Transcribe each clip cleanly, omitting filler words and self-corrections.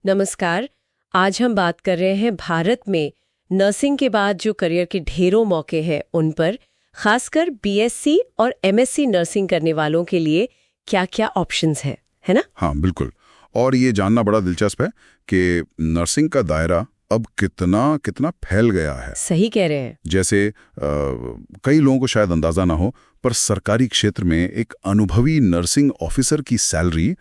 नमस्कार। आज हम बात कर रहे हैं भारत में नर्सिंग के बाद जो करियर के ढेरों मौके हैं उन पर, खासकर बीएससी और एमएससी नर्सिंग करने वालों के लिए क्या-क्या ऑप्शंस हैं, है ना? हाँ, बिल्कुल। और ये जानना बड़ा दिलचस्प है कि नर्सिंग का दायरा अब कितना कितना फैल गया है। सही कह रहे हैं। जैसे कई लोगों को शायद अंदाजा ना हो, पर सरकारी क्षेत्र में एक अनुभवी नर्सिंग ऑफिसर की सैलरी,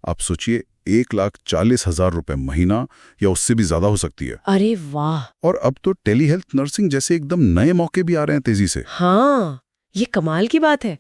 आप सोचिए, 1,40,000 रुपए महीना या उससे भी ज्यादा हो सकती है। अरे वाह! और अब तो टेली हेल्थ नर्सिंग जैसे एकदम नए मौके भी आ रहे हैं तेजी से। हाँ, ये कमाल की बात है।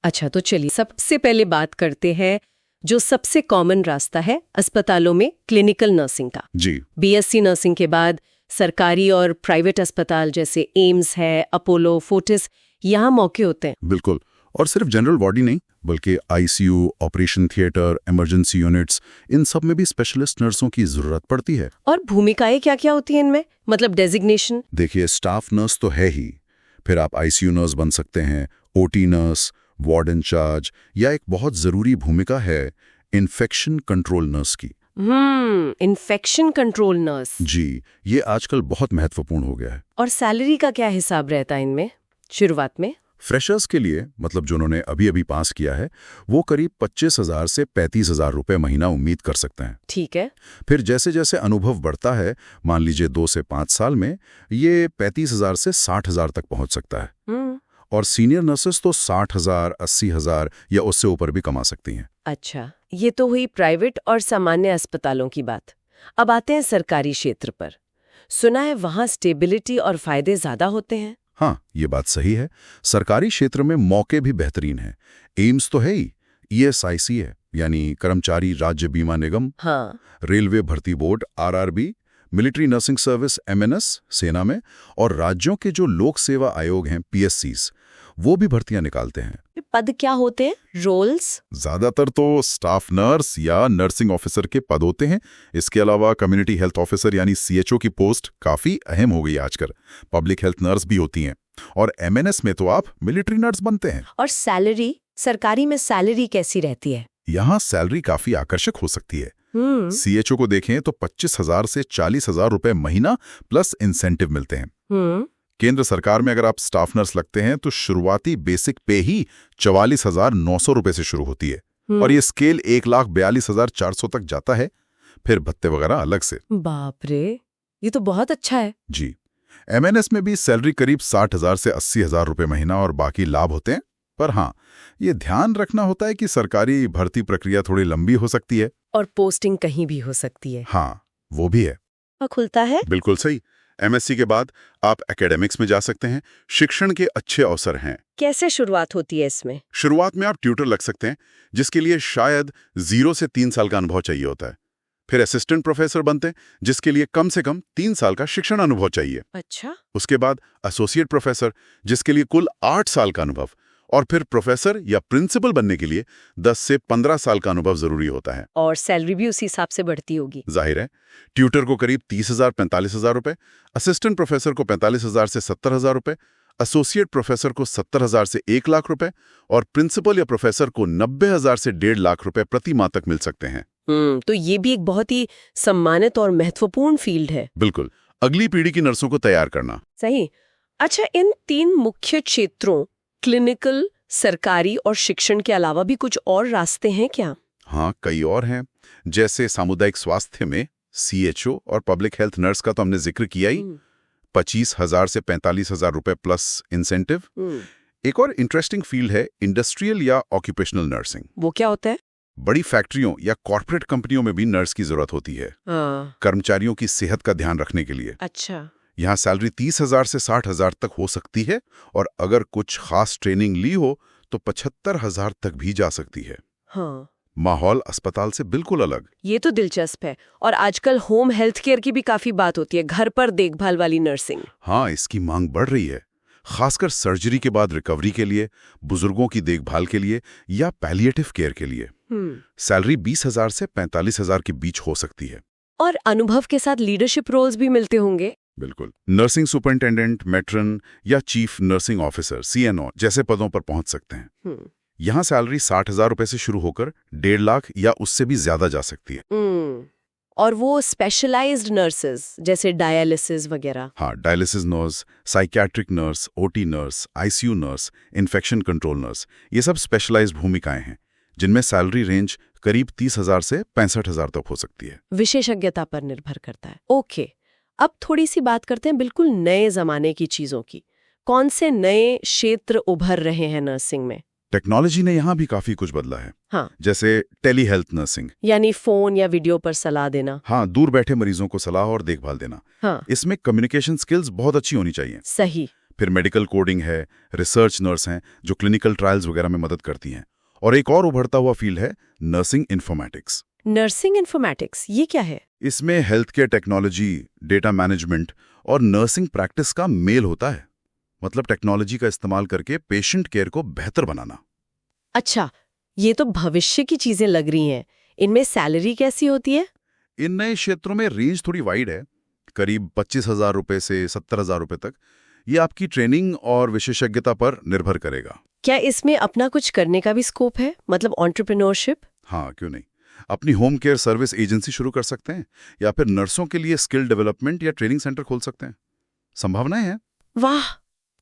अच्छा, तो चलिए सबसे पहले बात करते हैं जो सबसे कॉमन रास्ता है अस्पतालों में क्लिनिकल नर्सिंग का। जी, बीएससी नर्सिंग के बाद सरकारी और प्राइवेट अस्पताल जैसे एम्स है, अपोलो, फोर्टिस, यहाँ मौके होते हैं। बिल्कुल। और सिर्फ जनरल वार्ड ही नहीं, बल्कि ICU, operation theatre, emergency units, इन सब में भी स्पेशलिस्ट नर्सों की जरूरत पड़ती है। और भूमिकाएं क्या-क्या होती हैं इनमें? मतलब डेजिग्नेशन? देखिए, स्टाफ नर्स तो है ही, फिर आप आईसीयू नर्स बन सकते हैं, ओटी नर्स, वार्ड इंचार्ज, या एक बहुत जरूरी भूमिका है इन्फेक्शन कंट्रोल नर्स की। Infection control nurse. जी, ये आजकल बहुत महत्वपूर्ण हो गया है। और सैलरी का क्या हिसाब रहता है इनमें शुरुआत में? फ्रेशर्स के लिए, मतलब जिन्होंने अभी अभी पास किया है, वो करीब 25,000 से 35,000 रुपए महीना उम्मीद कर सकते हैं। ठीक है। फिर जैसे जैसे अनुभव बढ़ता है, मान लीजिए 2 से 5 साल में, ये 35,000 से 60,000 तक पहुंच सकता है। और सीनियर नर्सेस तो 60,000, 80,000 या उससे ऊपर भी कमा सकती हैं। अच्छा, ये तो हुई प्राइवेट और सामान्य अस्पतालों की बात। अब आते हैं सरकारी क्षेत्र पर। सुना है वहाँ स्टेबिलिटी और फायदे ज्यादा होते हैं। हाँ, ये बात सही है। सरकारी क्षेत्र में मौके भी बेहतरीन हैं। एम्स तो है ही, ईएसआईसी है, यानी कर्मचारी राज्य बीमा निगम, हाँ। रेलवे भर्ती board RRB, military nursing service MNS सेना में, और राज्यों के जो लोक सेवा आयोग हैं पीएससीज, वो भी भर्तियां निकालते हैं। पद क्या होते हैं? रोल्स? ज्यादातर तो स्टाफ नर्स या नर्सिंग ऑफिसर के पद होते हैं। इसके अलावा कम्युनिटी हेल्थ ऑफिसर यानी सीएचओ की पोस्ट काफी अहम हो गई आजकल। पब्लिक हेल्थ नर्स भी होती हैं। और एमएनएस में तो आप मिलिट्री नर्स बनते हैं। और सैलरी? सरकारी में सैलरी कैसी रहती है? यहाँ सैलरी काफी आकर्षक हो सकती है। सीएचओ को देखें तो 25,000 से 40,000 रुपए महीना प्लस इंसेंटिव मिलते हैं। केंद्र सरकार में अगर आप स्टाफ नर्स लगते हैं तो शुरुआती बेसिक पे ही 44,900 रुपए से शुरू होती है। और ये स्केल 1,42,400 तक जाता है, फिर भत्ते वगैरह अलग से। बाप रे, ये तो बहुत अच्छा है। जी, एमएनएस में भी सैलरी करीब 60,000 से 80,000 रुपए महीना और बाकी लाभ होते हैं। पर हाँ, ये ध्यान रखना होता है कि सरकारी भर्ती प्रक्रिया थोड़ी लंबी हो सकती है। और पोस्टिंग कहीं भी हो सकती है। हाँ, वो भी है। और खुलता है? बिल्कुल सही। एमएससी के बाद आप एकेडमिक्स में जा सकते हैं। शिक्षण के अच्छे अवसर हैं। कैसे शुरुआत होती है इसमें? शुरुआत में आप ट्यूटर लग सकते हैं, जिसके लिए शायद 0 से 3 साल का अनुभव चाहिए होता है। फिर असिस्टेंट प्रोफेसर बनते हैं, जिसके लिए कम से कम 3 साल का शिक्षण अनुभव चाहिए। अच्छा। उसके बाद एसोसिएट प्रोफेसर, जिसके लिए कुल 8 साल का अनुभव। और फिर प्रोफेसर या प्रिंसिपल बनने के लिए 10 से 15 साल का अनुभव जरूरी होता है। और सैलरी भी उसी हिसाब से बढ़ती होगी। जाहिर है, ट्यूटर को करीब 30,000 45,000 रुपए, असिस्टेंट प्रोफेसर को 45,000 से 70,000 रुपए, एसोसिएट प्रोफेसर को 70,000 से 1 लाख रुपए, और प्रिंसिपल या प्रोफेसर को 90,000 से 1.5 लाख रुपए प्रति माह तक मिल सकते हैं। तो ये भी एक बहुत ही सम्मानित और महत्वपूर्ण फील्ड है। बिल्कुल, अगली पीढ़ी की नर्सों को तैयार करना। सही। अच्छा, इन 3 मुख्य क्षेत्रों क्लिनिकल, सरकारी और शिक्षण के अलावा भी कुछ और रास्ते हैं क्या? हाँ, कई और हैं। जैसे सामुदायिक स्वास्थ्य में सीएचओ और पब्लिक हेल्थ नर्स का तो हमने जिक्र किया ही, 25,000 से 45,000 रुपए प्लस इंसेंटिव। एक और इंटरेस्टिंग फील्ड है इंडस्ट्रियल या ऑक्यूपेशनल नर्सिंग। वो क्या होता है? बड़ी फैक्ट्रियों या कॉर्पोरेट कंपनियों में भी नर्स की जरूरत होती है, कर्मचारियों की सेहत का ध्यान रखने के लिए। अच्छा। यहाँ सैलरी 30,000 से 60,000 तक हो सकती है, और अगर कुछ खास ट्रेनिंग ली हो तो 75,000 तक भी जा सकती है। हाँ। माहौल अस्पताल से बिल्कुल अलग। ये तो दिलचस्प है। और आजकल होम हेल्थ केयर की भी काफी बात होती है, घर पर देखभाल वाली नर्सिंग। हाँ, इसकी मांग बढ़ रही है, खासकर सर्जरी के बाद रिकवरी के लिए, बुजुर्गों की देखभाल के लिए या पैलिएटिव केयर के लिए। सैलरी 20,000 से 45,000 के बीच हो सकती है। और अनुभव के साथ लीडरशिप रोल्स भी मिलते होंगे। बिल्कुल, नर्सिंग सुपरिंटेंडेंट, मैट्रन या चीफ नर्सिंग ऑफिसर सीएनओ जैसे पदों पर पहुंच सकते हैं। यहाँ सैलरी 60,000 रुपए से शुरू होकर 1.5 लाख या उससे भी ज्यादा जा सकती है। और वो स्पेशलाइज्ड नर्सेज जैसे डायलिसिस वगैरह। हाँ, dialysis nurse, psychiatric nurse, OT nurse, ICU nurse, infection control nurse, ये सब स्पेशलाइज्ड भूमिकाएं हैं जिनमें सैलरी रेंज करीब 30,000 से 65,000 तक हो सकती है। विशेषज्ञता पर निर्भर करता है। ओके, अब थोड़ी सी बात करते हैं बिल्कुल नए जमाने की चीजों की। कौन से नए क्षेत्र उभर रहे हैं नर्सिंग में? टेक्नोलॉजी ने यहाँ भी काफी कुछ बदला है। हाँ, जैसे टेली हेल्थ नर्सिंग, यानी फोन या वीडियो पर सलाह देना। हाँ, दूर बैठे मरीजों को सलाह और देखभाल देना। हाँ, इसमें कम्युनिकेशन स्किल्स बहुत अच्छी होनी चाहिए। सही। फिर मेडिकल कोडिंग है, रिसर्च नर्स हैं जो क्लिनिकल ट्रायल्स वगैरह में मदद करती हैं। और एक और उभरता हुआ फील्ड है नर्सिंग इन्फॉर्मेटिक्स। नर्सिंग इन्फॉर्मेटिक्स ये क्या है? इसमें health care technology, data management और नर्सिंग प्रैक्टिस का मेल होता है। मतलब टेक्नोलॉजी का इस्तेमाल करके पेशेंट केयर को बेहतर बनाना। अच्छा, ये तो भविष्य की चीजें लग रही हैं। इनमें सैलरी कैसी होती है? इन नए क्षेत्रों में रेंज थोड़ी वाइड है, करीब 25,000 रुपए से 70,000 रुपए तक। ये आपकी ट्रेनिंग और विशेषज्ञता पर निर्भर करेगा। क्या इसमें अपना कुछ करने का भी स्कोप है, मतलब एंटरप्रेन्योरशिप? हाँ, क्यों नहीं। अपनी होम केयर सर्विस एजेंसी शुरू कर सकते हैं या फिर नर्सों के लिए स्किल डेवलपमेंट या ट्रेनिंग सेंटर खोल सकते हैं। संभावनाएं हैं। वाह,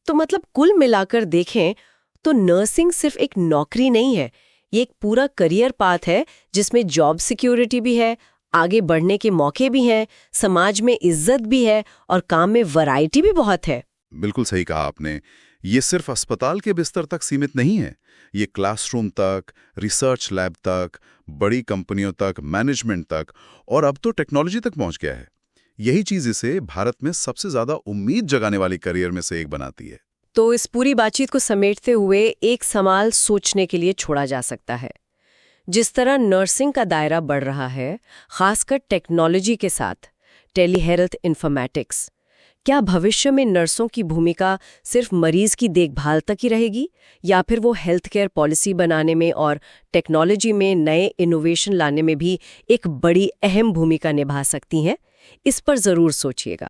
तो मतलब कुल मिलाकर देखें तो नर्सिंग सिर्फ एक नौकरी नहीं है, ये एक पूरा करियर पाथ है जिसमें जॉब सिक्योरिटी भी है, आगे बढ़ने के मौके भी हैं, समाज में इज्जत भी है और काम में वैरायटी भी बहुत है। बिल्कुल सही कहा आपने। ये सिर्फ अस्पताल के बिस्तर तक सीमित नहीं है। ये क्लासरूम तक, रिसर्च लैब तक, बड़ी कंपनियों तक, मैनेजमेंट तक और अब तो टेक्नोलॉजी तक पहुंच गया है। यही चीज इसे भारत में सबसे ज्यादा उम्मीद जगाने वाली करियर में से एक बनाती है। तो इस पूरी बातचीत को समेटते हुए एक सवाल सोचने के लिए छोड़ा जा सकता है। जिस तरह नर्सिंग का दायरा बढ़ रहा है, खासकर टेक्नोलॉजी के साथ, टेली हेल्थ इन्फॉर्मेटिक्स, क्या भविष्य में नर्सों की भूमिका सिर्फ मरीज की देखभाल तक ही रहेगी या फिर वो हेल्थ केयर पॉलिसी बनाने में और टेक्नोलॉजी में नए इनोवेशन लाने में भी एक बड़ी अहम भूमिका निभा सकती हैं? इस पर जरूर सोचिएगा।